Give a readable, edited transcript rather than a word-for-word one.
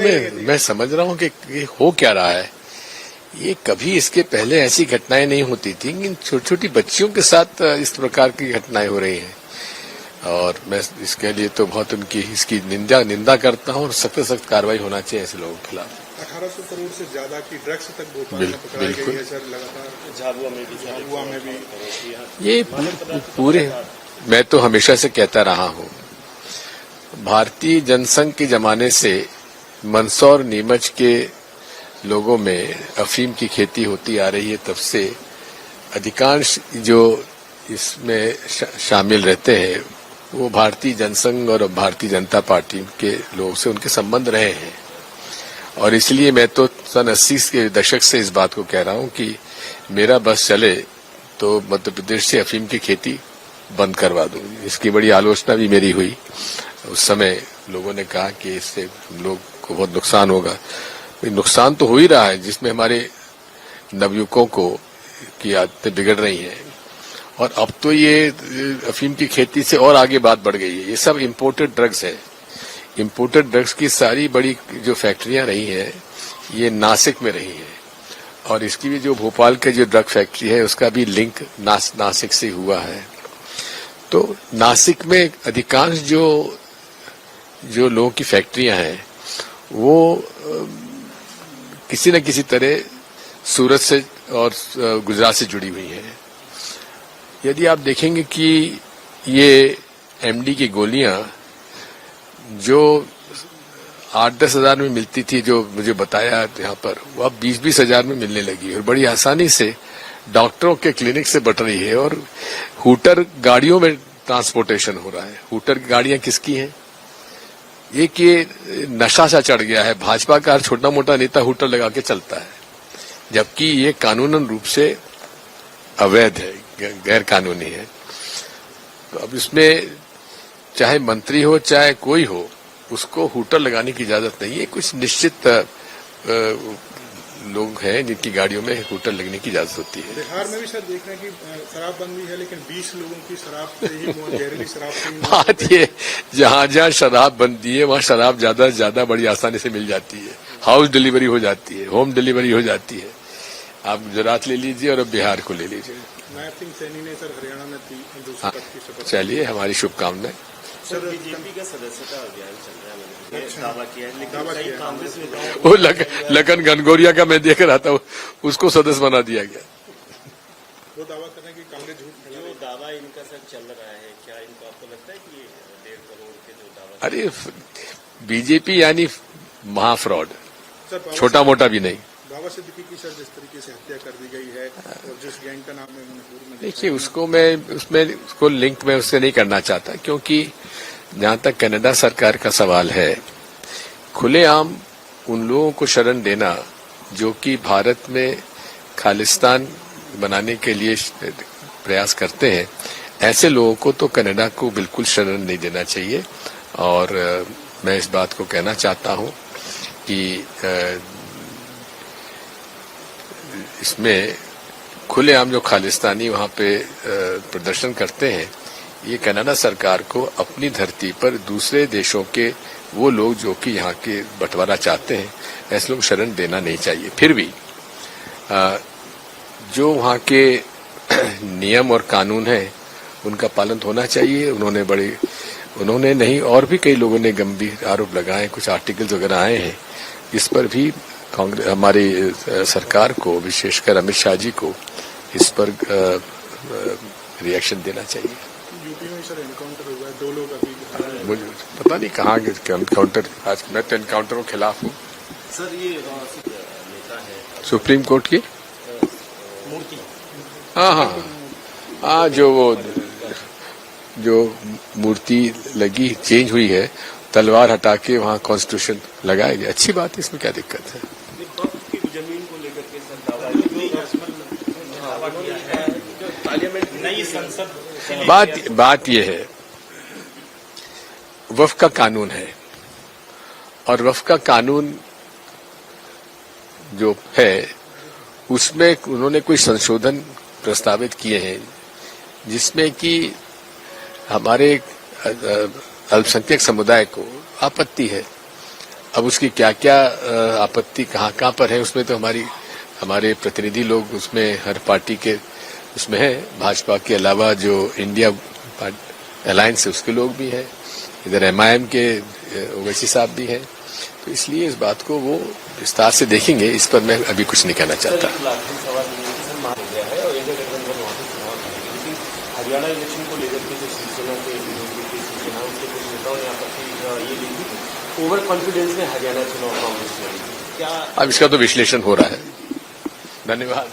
मैं समझ रहा हूँ कि ये हो क्या रहा है। ये कभी इसके पहले ऐसी घटनाएं नहीं होती थी, लेकिन छोटी छोटी बच्चियों के साथ इस प्रकार की घटनाएं हो रही हैं और मैं इसके लिए तो बहुत इसकी निंदा करता हूँ और सख्त सख्त कार्रवाई होना चाहिए ऐसे लोगों के खिलाफ। 1800 करोड़ से ज्यादा की ड्रग्स तक भोपाल में पकड़ाई गई है सर, लगातार झाबुआ में भी। ये पूरे मैं तो हमेशा से कहता रहा हूँ, भारतीय जनसंघ के जमाने से मंदसौर नीमच के लोगों में अफीम की खेती होती आ रही है। तब से अधिकांश जो इसमें शामिल रहते हैं वो भारतीय जनसंघ और भारतीय जनता पार्टी के लोग से उनके संबंध रहे हैं और इसलिए मैं तो सन 80 के दशक से इस बात को कह रहा हूं कि मेरा बस चले तो मध्य प्रदेश से अफीम की खेती बंद करवा दूं। इसकी बड़ी आलोचना भी मेरी हुई। उस समय लोगों ने कहा कि इससे हम लोग को बहुत नुकसान होगा। नुकसान तो हो ही रहा है, जिसमें हमारे नवयुवकों को की आदतें बिगड़ रही हैं और अब तो ये अफीम की खेती से और आगे बात बढ़ गई है। ये सब इम्पोर्टेड ड्रग्स है। इम्पोर्टेड ड्रग्स की सारी बड़ी जो फैक्ट्रियां रही हैं ये नासिक में रही हैं और इसकी भी जो भोपाल के जो ड्रग फैक्ट्री है उसका भी लिंक नासिक से हुआ है। तो नासिक में अधिकांश जो लोगों की फैक्ट्रियां हैं वो किसी न किसी तरह सूरत से और गुजरात से जुड़ी हुई हैं। यदि आप देखेंगे कि ये एमडी की गोलियां जो 8-10 हजार में मिलती थी, जो मुझे बताया यहाँ पर, वो अब 20-20 हजार में मिलने लगी और बड़ी आसानी से डॉक्टरों के क्लिनिक से बट रही है और हूटर गाड़ियों में ट्रांसपोर्टेशन हो रहा है। हूटर की गाड़ियां किसकी हैं? एक ये नशा सा चढ़ गया है। भाजपा का हर छोटा मोटा नेता हूटर लगा के चलता है, जबकि ये कानूनन रूप से अवैध है, गैर कानूनी है। तो अब इसमें चाहे मंत्री हो चाहे कोई हो, उसको हूटर लगाने की इजाजत नहीं है। कुछ निश्चित लोग हैं जिनकी गाड़ियों में हूटर लगने की इजाजत होती है। बिहार में भी सर देख रहे हैं कि शराबबंदी है, लेकिन 20 लोगों की शराब से ही जहरीली शराब से ही बात ये, जहां जहां शराब बंदी है वहां शराब ज्यादा से ज्यादा बड़ी आसानी से मिल जाती है। हाउस डिलीवरी हो जाती है, होम डिलीवरी हो जाती है। आप गुजरात ले लीजिए और अब बिहार को ले लीजिए। नायब सिंह सैनी ने सर हरियाणा में दूसरे पद की शपथ। चलिए, हमारी शुभकामनाएं। सर बीजेपी का सदस्यता अभियान चल रहा है, दावा किया है, लेकिन कई कांग्रेस नेताओं वो लखन घनघोरिया का मैं देख रहा था, उसको सदस्य बना दिया गया। वो दावा कर रहे हैं कि कांग्रेस झूठ जो दावा इनका सर चल रहा है, क्या इनको आपको लगता है कि 1.5 करोड़ के जो दावा? अरे बीजेपी यानी महाफ्रॉड, छोटा मोटा भी नहीं। बाबा सिद्दीकी की सर जिस तरीके से हत्या कर दी गई है और जिस गैंग का नाम है मणिपुर में, देखिए उसको लिंक में उससे नहीं करना चाहता, क्योंकि जहां तक कनाडा सरकार का सवाल है, खुलेआम उन लोगों को शरण देना जो कि भारत में खालिस्तान बनाने के लिए प्रयास करते हैं, ऐसे लोगों को तो कनाडा को बिल्कुल शरण नहीं देना चाहिए। और मैं इस बात को कहना चाहता हूं कि इसमें खुलेआम जो खालिस्तानी वहां पे प्रदर्शन करते हैं, ये कनाडा सरकार को अपनी धरती पर दूसरे देशों के वो लोग जो कि यहाँ के बंटवारा चाहते हैं, ऐसे लोग शरण देना नहीं चाहिए। फिर भी जो वहाँ के नियम और कानून है उनका पालन होना चाहिए। उन्होंने नहीं, और भी कई लोगों ने गंभीर आरोप लगाए, कुछ आर्टिकल्स वगैरह आए हैं। इस पर भी कांग्रेस हमारी सरकार को, विशेषकर अमित शाह जी को इस पर रिएक्शन देना चाहिए। यूपी में सर एनकाउंटर हुआ है, 2 लोग अभी, मुझे पता नहीं कहाँ एनकाउंटर। आज मैं तो एनकाउंटर के खिलाफ हूँ। सर ये नेता है सुप्रीम कोर्ट की मूर्ति, हाँ, जो मूर्ति लगी चेंज हुई है, तलवार हटा के वहाँ कॉन्स्टिट्यूशन लगाया गया। अच्छी बात है, इसमें क्या दिक्कत है? जमीन को लेकर के सर दावा किया है, पार्लियामेंट नई संसद। बात ये है, वक्फ का कानून है और वक्फ का कानून जो है उसमें उन्होंने कोई संशोधन प्रस्तावित किए हैं जिसमें कि हमारे अल्पसंख्यक समुदाय को आपत्ति है। अब उसकी क्या क्या आपत्ति कहाँ पर है, उसमें तो हमारे प्रतिनिधि लोग उसमें हर पार्टी के उसमें है। भाजपा के अलावा जो इंडिया अलायंस है उसके लोग भी हैं, इधर MIM के ओवैसी साहब भी हैं। तो इसलिए इस बात को वो विस्तार से देखेंगे, इस पर मैं अभी कुछ नहीं कहना चाहता। हरियाणा इलेक्शन को लेकर के जो शिवसेना के विरोधी की सूचना उसके कुछ नेताओं ने आपत्ति ये ली थी, ओवर कॉन्फिडेंस में हरियाणा चुनाव कांग्रेस लड़ी, क्या अब इसका तो विश्लेषण हो रहा है। धन्यवाद।